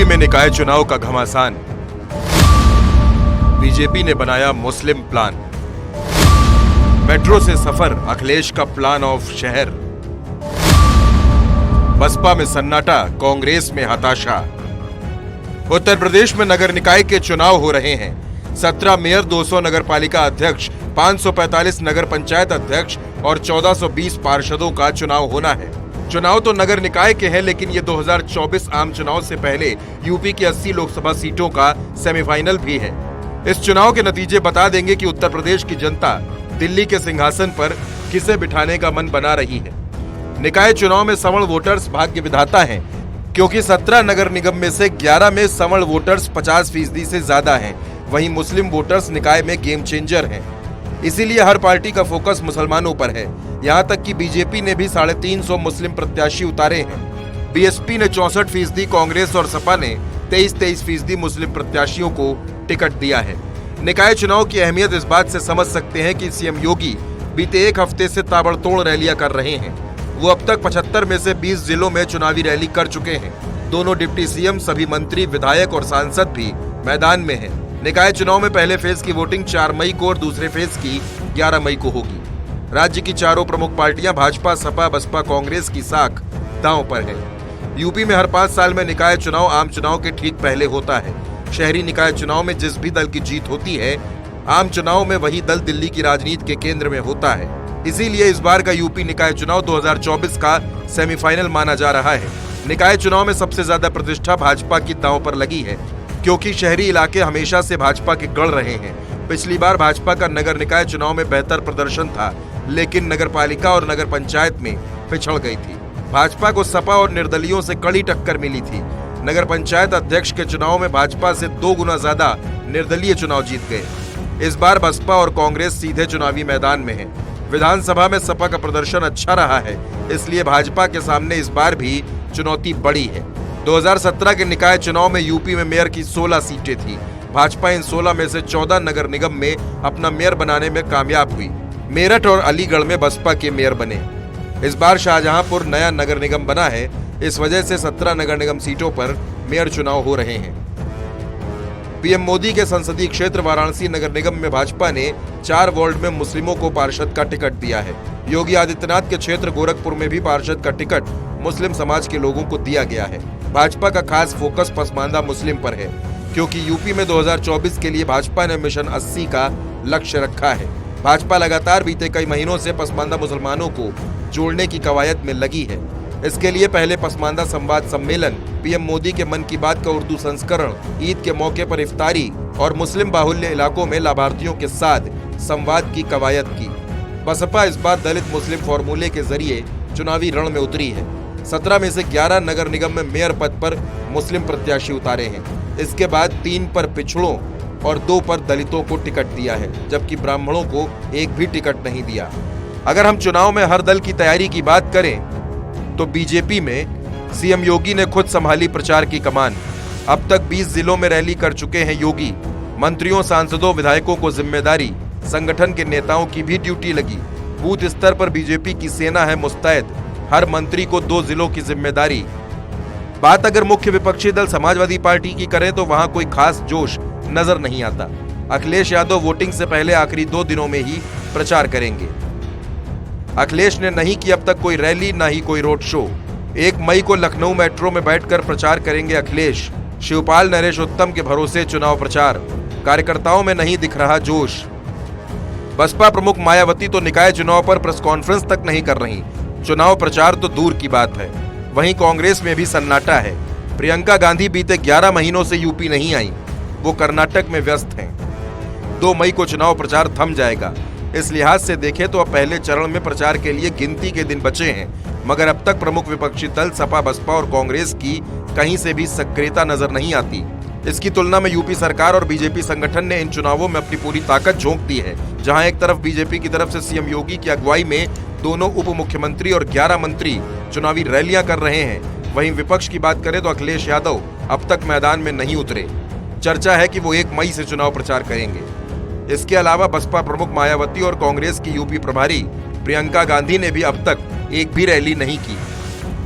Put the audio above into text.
UP में निकाय चुनाव का घमासान, बीजेपी ने बनाया मुस्लिम प्लान। मेट्रो से सफर, अखिलेश का प्लान ऑफ शहर। बसपा में सन्नाटा, कांग्रेस में हताशा। उत्तर प्रदेश में नगर निकाय के चुनाव हो रहे हैं। 17 मेयर, 200 नगर पालिका अध्यक्ष, 545 नगर पंचायत अध्यक्ष और 1420 पार्षदों का चुनाव होना है। चुनाव तो नगर निकाय के हैं, लेकिन ये 2024 आम चुनाव से पहले यूपी की 80 लोकसभा सीटों का सेमीफाइनल भी है। इस चुनाव के नतीजे बता देंगे कि उत्तर प्रदेश की जनता दिल्ली के सिंहासन पर किसे बिठाने का मन बना रही है। निकाय चुनाव में सवर्ण वोटर्स भाग्य विधाता हैं, क्योंकि 17 नगर निगम में से 11 में सवर्ण वोटर्स 50% से ज्यादा हैं। वहीं मुस्लिम वोटर्स निकाय में गेम चेंजर हैं। इसीलिए हर पार्टी का फोकस मुसलमानों पर है। यहाँ तक कि बीजेपी ने भी 350 मुस्लिम प्रत्याशी उतारे हैं। बीएसपी ने 64%, कांग्रेस और सपा ने 23% मुस्लिम प्रत्याशियों को टिकट दिया है। निकाय चुनाव की अहमियत इस बात से समझ सकते हैं कि सीएम योगी बीते एक हफ्ते से ताबड़तोड़ रैलियां कर रहे हैं। वो अब तक 75 में से 20 जिलों में चुनावी रैली कर चुके हैं। दोनों डिप्टी सीएम, सभी मंत्री, विधायक और सांसद भी मैदान में हैं। निकाय चुनाव में पहले फेज की वोटिंग 4 मई को और दूसरे फेज की 11 मई को होगी। राज्य की चारों प्रमुख पार्टियां भाजपा, सपा, बसपा, कांग्रेस की साख दांव पर है। यूपी में हर 5 साल में निकाय चुनाव आम चुनाव के ठीक पहले होता है। शहरी निकाय चुनाव में जिस भी दल की जीत होती है, आम चुनाव में वही दल दिल्ली की राजनीति के केंद्र में होता है। इसीलिए इस बार का यूपी निकाय चुनाव 2024 का सेमीफाइनल माना जा रहा है। निकाय चुनाव में सबसे ज्यादा प्रतिष्ठा भाजपा की दांव पर लगी है, क्योंकि शहरी इलाके हमेशा से भाजपा के गढ़ रहे हैं। पिछली बार भाजपा का नगर निकाय चुनाव में बेहतर प्रदर्शन था, लेकिन नगर पालिका और नगर पंचायत में पिछड़ गई थी। भाजपा को सपा और निर्दलियों से कड़ी टक्कर मिली थी। नगर पंचायत अध्यक्ष के चुनाव में भाजपा से 2 गुना ज्यादा निर्दलीय चुनाव जीत गए। इस बार बसपा और कांग्रेस सीधे चुनावी मैदान में है। विधानसभा में सपा का प्रदर्शन अच्छा रहा है, इसलिए भाजपा के सामने इस बार भी चुनौती बड़ी है। 2017 के निकाय चुनाव में यूपी में मेयर की 16 सीटें थी। भाजपा इन 16 में से 14 नगर निगम में अपना मेयर बनाने में कामयाब हुई। मेरठ और अलीगढ़ में बसपा के मेयर बने। इस बार शाहजहांपुर नया नगर निगम बना है, इस वजह से 17 नगर निगम सीटों पर मेयर चुनाव हो रहे हैं। पीएम मोदी के संसदीय क्षेत्र वाराणसी नगर निगम में भाजपा ने 4 वार्ड में मुस्लिमों को पार्षद का टिकट दिया है। योगी आदित्यनाथ के क्षेत्र गोरखपुर में भी पार्षद का टिकट मुस्लिम समाज के लोगों को दिया गया है। भाजपा का खास फोकस पसमानदा मुस्लिम पर है, क्योंकि यूपी में 2024 के लिए भाजपा ने मिशन 80 का लक्ष्य रखा है। भाजपा लगातार बीते कई महीनों से पसमानदा मुसलमानों को जोड़ने की कवायद में लगी है। इसके लिए पहले पसमानदा संवाद सम्मेलन, पीएम मोदी के मन की बात का उर्दू संस्करण, ईद के मौके पर इफ्तारी और मुस्लिम बाहुल्य इलाकों में लाभार्थियों के साथ संवाद की कवायद की। बसपा इस बार दलित मुस्लिम फॉर्मूले के जरिए चुनावी रण में उतरी है। 17 में से 11 नगर निगम में मेयर पद पर मुस्लिम प्रत्याशी उतारे हैं। इसके बाद 3 पर पिछड़ों और 2 पर दलितों को टिकट दिया है, जबकि ब्राह्मणों को एक भी टिकट नहीं दिया। अगर हम चुनाव में हर दल की तैयारी की बात करें तो बीजेपी में सीएम योगी ने खुद संभाली प्रचार की कमान। अब तक 20 जिलों में रैली कर चुके हैं योगी। मंत्रियों, सांसदों, विधायकों को जिम्मेदारी, संगठन के नेताओं की भी ड्यूटी लगी। बूथ स्तर पर बीजेपी की सेना है मुस्तैद। हर मंत्री को 2 जिलों की जिम्मेदारी। बात अगर मुख्य विपक्षी दल समाजवादी पार्टी की करें तो वहां कोई खास जोश नजर नहीं आता। अखिलेश यादव वोटिंग से पहले आखिरी 2 दिनों में ही प्रचार करेंगे। अखिलेश ने नहीं की अब तक कोई रैली, ना ही कोई रोड शो। 1 मई को लखनऊ मेट्रो में बैठकर प्रचार करेंगे अखिलेश। शिवपाल नरेश उत्तम के भरोसे चुनाव प्रचार। कार्यकर्ताओं में नहीं दिख रहा जोश। बसपा प्रमुख मायावती तो निकाय चुनाव पर प्रेस कॉन्फ्रेंस तक नहीं कर रही। चुनाव प्रचार तो दूर की बात है। वहीं कांग्रेस में भी सन्नाटा है। प्रियंका गांधी बीते 11 महीनों से यूपी नहीं आई, वो कर्नाटक में व्यस्त हैं। 2 मई को चुनाव प्रचार थम जाएगा। इस लिहाज से देखें तो अब पहले चरण में प्रचार के लिए गिनती के दिन बचे हैं, मगर अब तक प्रमुख विपक्षी दल सपा, बसपा और कांग्रेस की कहीं से भी सक्रियता नजर नहीं आती। इसकी तुलना में यूपी सरकार और बीजेपी संगठन ने इन चुनावों में अपनी पूरी ताकत झोंक दी है। जहां एक तरफ बीजेपी की तरफ से सीएम योगी की अगुवाई में दोनों उप मुख्यमंत्री और 11 मंत्री चुनावी रैलियां कर रहे हैं, वहीं विपक्ष की बात करें तो अखिलेश यादव अब तक मैदान में नहीं उतरे। चर्चा है कि वो 1 मई से चुनाव प्रचार करेंगे। इसके अलावा बसपा प्रमुख मायावती और कांग्रेस की यूपी प्रभारी प्रियंका गांधी ने भी अब तक एक भी रैली नहीं की।